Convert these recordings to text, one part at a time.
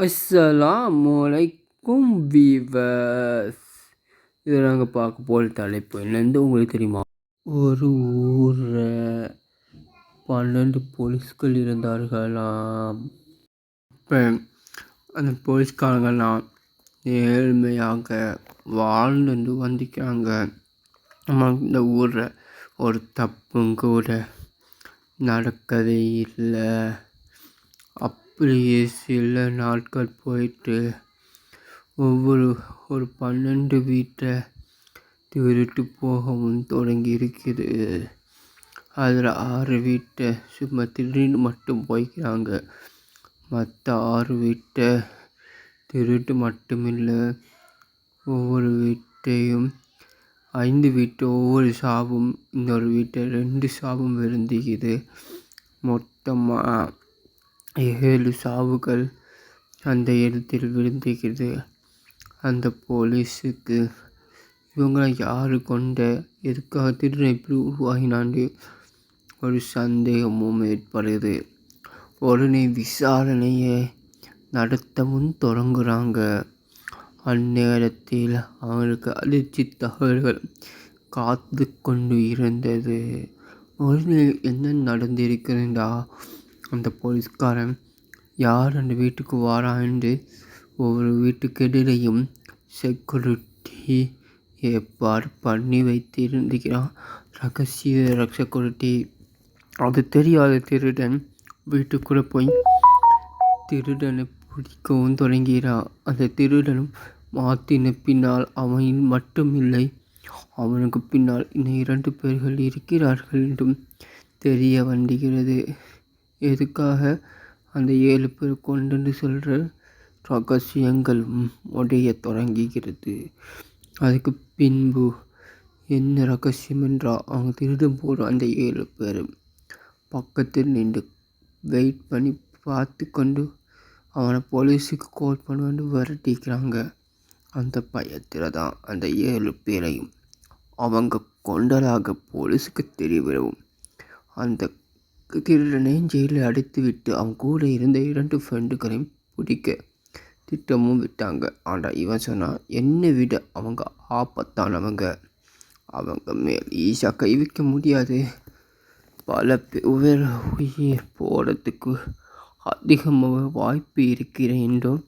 அஸ்ஸலாமுஅலைக்கும் viewers. இதை நாங்கள் பார்க்க போகிற தலைப்பு என்னன்னு உங்களுக்கு தெரியுமா? ஒரு ஊரில் 12 போலீஸ்கள் இருந்தார்களாம். இப்போ அந்த போலீஸ்காரங்கெல்லாம் ஏழ்மையாக வாழ்ந்துட்டு வந்துக்கிறாங்க. நம்ம இந்த ஊரில் ஒரு தப்பும் கூட நடக்கவே இல்லை. அப்படியே சில நாட்கள் போயிட்டு ஒரு 12 வீட்டை திருட்டு போகவும் தொடங்கி இருக்குது. அதில் 6 வீட்டை சும்மா திருடின்னு மட்டும் போய்க்கிறாங்க. மற்ற 6 வீட்டை திருட்டு மட்டுமில்லை, ஒவ்வொரு வீட்டையும் 5 வீட்டை ஒவ்வொரு சாவும், இன்னொரு வீட்டை 2 சாவும் விருந்திக்குது. மொத்தமாக 7 சாவுகள் அந்த இடத்தில் விழுந்துகிறது. அந்த போலீஸுக்கு இவங்களை யார் கொண்ட, எதுக்காக திருடன் இப்படி உருவாகினான்னு ஒரு சந்தேகமும் ஏற்படுது. உடனே விசாரணையை நடத்தவும் தொடங்குறாங்க. அந்நேரத்தில் அவங்களுக்கு அதிர்ச்சி தகவல்கள் காத்து கொண்டு இருந்தது. உடனே என்ன நடந்திருக்கிறதா, அந்த போலீஸ்காரன் யார் அந்த வீட்டுக்கு வாரான்னு ஒவ்வொரு வீட்டுக்கு இடையிலையும் செக்யூரிட்டி ஏற்பாடு பண்ணி வைத்திருக்கிறான். ரகசிய செக்யூரிட்டி. அது தெரியாத திருடன் வீட்டுக்குள்ளே போய் திருடனை பிடிக்கவும் தொடங்கிறான். அந்த திருடனும் மாற்றின பின்னால் அவன் மட்டுமில்லை, அவனுக்கு பின்னால் இன்னும் 2 பேர்கள் இருக்கிறார்கள் என்றும் தெரிய வந்துகிறது. எதுக்காக அந்த 7 பேர் கொண்டு சொல்கிற ரகசியங்கள் உடைய தொடங்குகிறது. அதுக்கு பின்பு என்ன ரகசியம் என்றால், அவங்க திருடன் போகிற அந்த 7 பேர் பக்கத்தில் நின்று வெயிட் பண்ணி பார்த்து கொண்டு அவனை போலீஸுக்கு கால் பண்ணி விரட்டிக்கிறாங்க. அந்த பயத்தில் தான் அந்த 7 பேரையும் அவங்க கொண்டதாக போலீஸுக்கு தெரியவிடவும் அந்த திருடனை ஜெயிலில் அடைத்து விட்டு அவன் கூட இருந்த 2 ஃப்ரெண்டுகளையும் பிடிக்க திட்டமும் விட்டாங்க. ஆனால் இவன் சொன்னான், என்னை விட அவங்க ஆபத்தானவங்க, அவங்க மேல் ஈஸியாக கை வைக்க முடியாது, பல பேர் உயிர் போகிறதுக்கு அதிகமாக வாய்ப்பு இருக்கிறேன் என்றும்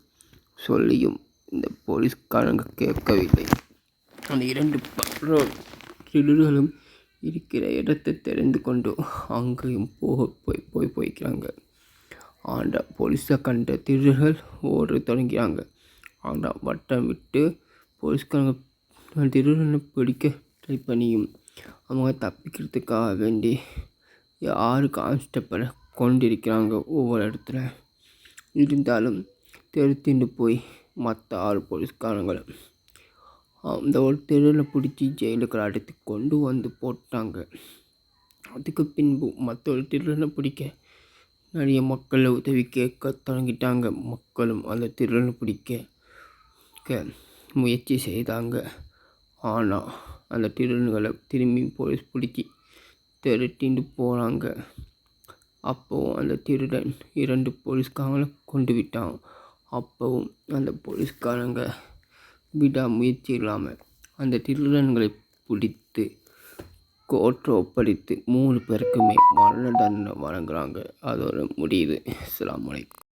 சொல்லியும் இந்த போலீஸ்காரங்க கேட்கவில்லை. அந்த 2 திருடர்களும் இருக்கிற இடத்தை தெரிந்து கொண்டு அங்கேயும் போய்க்கிறாங்க. ஆனால் போலீஸை கண்ட திருடர்கள் ஓட தொடங்கிறாங்க. ஆனால் வட்டம் விட்டு போலீஸ்காரங்க திருடனை பிடிக்க ட்ரை பண்ணியும் அவங்க தப்பிக்கிறதுக்காக வேண்டி 6 கான்ஸ்டபிளை கொண்டிருக்கிறாங்க ஒவ்வொரு இடத்துல. இருந்தாலும் தெரிந்து போய் மற்ற 6 போலீஸ்காரங்களை அந்த ஒரு திருடனை பிடிச்சி ஜெயிலுக்கு அடைத்து கொண்டு வந்து போட்டாங்க. அதுக்கு பின்பு மற்ற ஒரு திருடனை பிடிக்க நிறைய மக்கள் உதவி கேட்க தொடங்கிட்டாங்க. மக்களும் அந்த திருடனை பிடிக்க முயற்சி செய்தாங்க. ஆனால் அந்த திருடன்களை திரும்பி போலீஸ் பிடிச்சி திரட்டிட்டு போகிறாங்க. அப்போவும் அந்த திருடன் 2 போலீஸ்காரங்களை கொண்டு விட்டான். அப்போவும் அந்த போலீஸ்காரங்க விடாமுயற்சி இல்லாமல் அந்த திருடன்களை பிடித்து கோர்ட்டில் ஒப்படைத்து 3 பேருக்குமே மரண தண்டனை வழங்குறாங்க. அதோட முடியுது. அஸ்ஸலாமு அலைக்கும்.